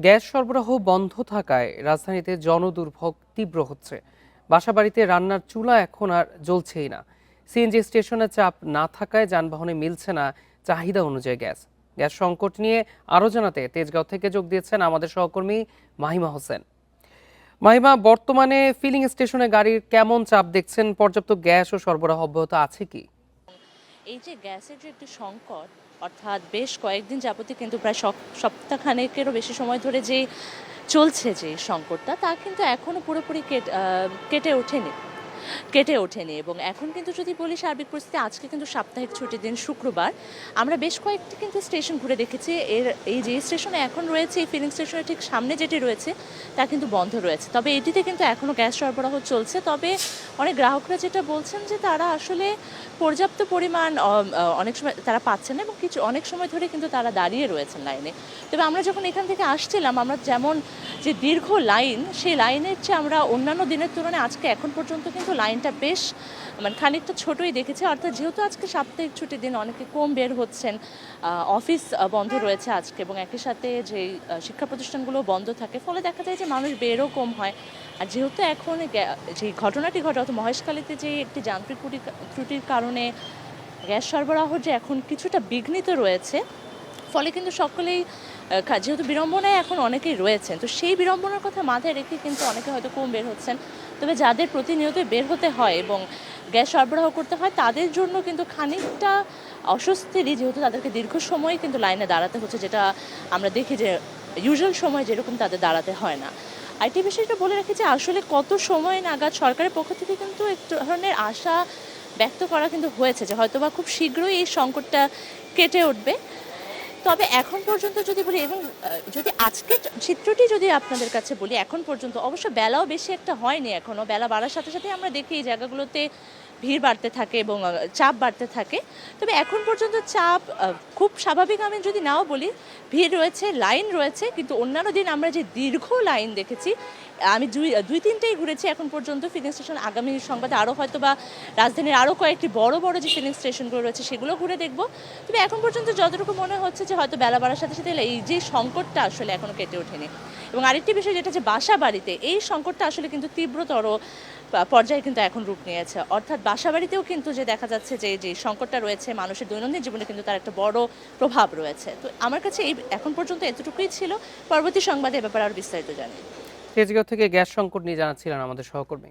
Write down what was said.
Gas সরবরাহ বন্ধ থাকায় রাজধানীতে জনদুর্ভোগ তীব্র হচ্ছে। বাসাবাড়িতে রান্নার চুলা এখন আর জ্বলছেই না। সিএনজি স্টেশনে চাপ না থাকায় যানবাহনে মিলছে না চাহিদা অনুযায়ী গ্যাস। গ্যাস সংকট নিয়ে আরও জানাতে তেজগাঁও থেকে যোগ দিয়েছেন আমাদের সহকর্মী মাহিমা হোসেন। মাহিমা, বর্তমানে ফিলিং স্টেশনে গাড়ির কেমন চাপ দেখছেন? পর্যাপ্ত গ্যাস ও সরবরাহ অব্যাহত আছে কি? এই যে গ্যাসের যে একটি সংকট, অর্থাৎ বেশ কয়েকদিন যাবতই কিন্তু প্রায় সপ্তাহখানেকেরও বেশি সময় ধরে যে চলছে যে সংকটটা, তা কিন্তু এখনো পুরোপুরি কেটে ওঠেনি এবং এখন কিন্তু যদি বলি সার্বিক পরিস্থিতি, আজকে কিন্তু সাপ্তাহিক ছুটির দিন শুক্রবার। আমরা বেশ কয়েকটি কিন্তু স্টেশন ঘুরে দেখেছি। এই যে স্টেশনে এখন রয়েছে, এই ফিলিং স্টেশনের ঠিক সামনে যেটি রয়েছে তা কিন্তু বন্ধ রয়েছে, তবে এটিতে কিন্তু এখনও গ্যাস সরবরাহ চলছে। তবে অনেক গ্রাহকরা যেটা বলছেন যে তারা আসলে পর্যাপ্ত পরিমাণ অনেক সময় তারা পাচ্ছেন না এবং অনেক সময় ধরে কিন্তু তারা দাঁড়িয়ে রয়েছেন লাইনে। তবে আমরা যখন এখান থেকে আসছিলাম, আমরা যেমন যে দীর্ঘ লাইন, সেই লাইনের চেয়ে আমরা অন্যান্য দিনের তুলনায় আজকে এখন পর্যন্ত কিন্তু লাইনটা বেশ খানিকটা ছোটই দেখেছি। অর্থাৎ যেহেতু আজকে সাপ্তাহিক ছুটির দিন, অনেকে কম বের হচ্ছেন, অফিস বন্ধ রয়েছে আজকে এবং একই সাথে যে শিক্ষা প্রতিষ্ঠানগুলো বন্ধ থাকে, ফলে দেখা যায় যে মানুষ বেরও কম হয়। আর যেহেতু এখন যে ঘটনাটি ঘটে, অর্থাৎ মহেশখালীতে যে একটি যান্ত্রিক ত্রুটির কারণে গ্যাস সরবরাহ যে এখন কিছুটা বিঘ্নিত রয়েছে, ফলে কিন্তু সকলেই যেহেতু বিড়ম্বনায় এখন অনেকেই রয়েছেন, তো সেই বিড়ম্বনার কথা মাথায় রেখে কিন্তু অনেকে হয়তো কম বের হচ্ছেন। তবে যাদের প্রতিনিয়তই বের হতে হয় এবং গ্যাস সরবরাহ করতে হয়, তাদের জন্য কিন্তু খানিকটা অস্বস্তিরই, যেহেতু তাদেরকে দীর্ঘ সময় কিন্তু লাইনে দাঁড়াতে হচ্ছে, যেটা আমরা দেখি যে ইউজুয়াল সময় যেরকম তাদের দাঁড়াতে হয় না। আরেকটি বিষয়টা বলে রাখি যে আসলে কত সময় নাগাদ সরকারের পক্ষ থেকে কিন্তু এক ধরনের আশা ব্যক্ত করা কিন্তু হয়েছে যে হয়তোবা খুব শীঘ্রই এই সংকটটা কেটে উঠবে। তবে এখন পর্যন্ত যদি বলি, এবং যদি আজকের চিত্রটি যদি আপনাদের কাছে বলি, এখন পর্যন্ত অবশ্য বেলাও বেশি একটা হয়নি, এখনও বেলা বাড়ার সাথে সাথে আমরা দেখি এই জায়গাগুলোতে ভিড় বাড়তে থাকে এবং চাপ বাড়তে থাকে। তবে এখন পর্যন্ত চাপ খুব স্বাভাবিক আমি যদি নাও বলি, ভিড় রয়েছে, লাইন রয়েছে, কিন্তু অন্যান্য দিন আমরা যে দীর্ঘ লাইন দেখেছি, আমি দুই তিনটেই ঘুরেছি এখন পর্যন্ত ফিলিং স্টেশন। আগামী সংবাদে আরও হয়তো বা রাজধানীর আরও কয়েকটি বড় বড় যে ফিলিং স্টেশনগুলো রয়েছে সেগুলো ঘুরে দেখব। তবে এখন পর্যন্ত যতটুকু মনে হচ্ছে যে হয়তো বেলা বাড়ার সাথে সাথে এই যে সংকটটা আসলে এখনও কেটে ওঠেনি। এবং আরেকটি বিষয় যেটা, যে বাসা বাড়িতে এই সংকটটা আসলে কিন্তু তীব্রতর পর্যায়ে কিন্তু এখন রূপ নিয়েছে। অর্থাৎ বাসা বাড়িতেও কিন্তু যে দেখা যাচ্ছে যে সংকটটা রয়েছে, মানুষের দৈনন্দিন জীবনে কিন্তু তার একটা বড় প্রভাব রয়েছে। তো আমার কাছে এই এখন পর্যন্ত এতটুকুই ছিল। পরবর্তী সংবাদে এ ব্যাপারে আরও বিস্তারিত জানি। তেজগাঁও থেকে গ্যাস সংকট নিয়ে জানাচ্ছিলেন আমাদের সহকর্মী।